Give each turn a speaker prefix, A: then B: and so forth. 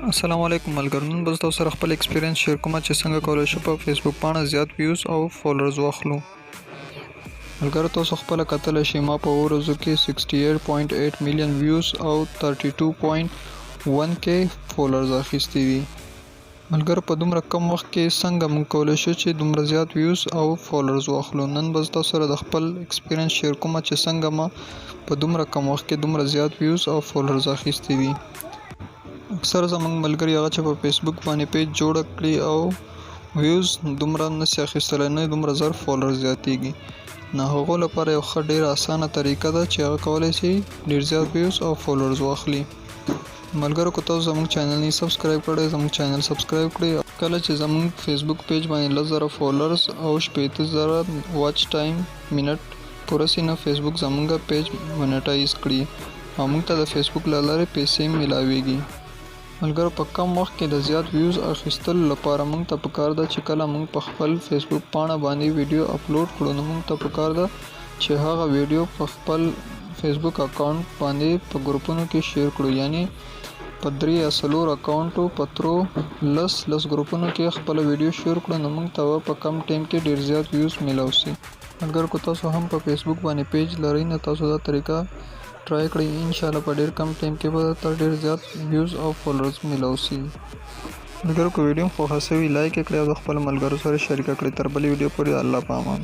A: السلام علیکم ملګرو، نن به تاسو سره خپل ایکسپیرینس شیر کوم چې څنګه کولای شو په فیسبوک باندې زیات ویوز او فالوورز واخلو. ملګرو، تاسو خپل کتل شئ ما په ورځو کې 68.8 میلیون ویوز او 32.1 k فالوورز اخیستي دي. ملګرو، په دومره کم وخت کې څنګه موږ کولای شو چې دومره زیات ویوز او فالوورز واخلو. نن به تاسو سره د خپل ایکسپیرینس شیر کوم چې څنګه ما په دومره کم وخت کې دومره زیات ویوز او فالوورز اخیستي دي. اکثر زمونږ ملګري هغه چې په فیسبوک باندې پیج جوړ کړي او ویوز دومره نشي اخیستلی، نه دومره زر فالوورز زیاتېږي. نه، هغو لپاره یو ښه ډېره اسانه طریقه ده چې هغه کولی شي ډېر زیات ویوز او فالوورز واخلي. ملګرو، که تاسو زموږ چینل نه سبسکرایب کړی، زموږ چینل سبسکرایب کړئ. کله چې زموږ فیسبوک پیج باندې 10,000 فالوورز او 80,000 واچ ټایم منټ پوره سي، نه فیسبوک زموږ پیج مونیټایز کړي او موږ ته د فیسبوک له لارې پیسې ملاویږي. ملګرو، په کم وخت کې د زیات ویوز اخیستلو لپاره موږ ته پکار ده چې کله موږ په خپل فیسبوک پاڼه باندې ویډیو اپلوډ کړو، نو موږ ته پکار ده چې هغه ویډیو په خپل فیسبوک اکاونټ باندې په ګروپونو کې شیر کړو. یعنی په 3 یا 4 اکاونټو په ترو لس ګروپونو کې خپل ویډیو شیر کړو، نو موږ ته په کم ټایم کې ډیر زیات ویوز ملاو شي. ملګرو، که تاسو هم په فیسبوک باندې پیج لرئ، نو تاسو دا طریقه ټرای کړئ. ان شاء الله په ډیر کم ټایم کې به تر ډیر زیات ویوز او فالوورز ملاو شي. ملګرو، که ویډیو خوښه شوي لایک کړئ او د خپل ملګرو سره شریک کړئ. تر بلې ویډیو پورې الله په امان.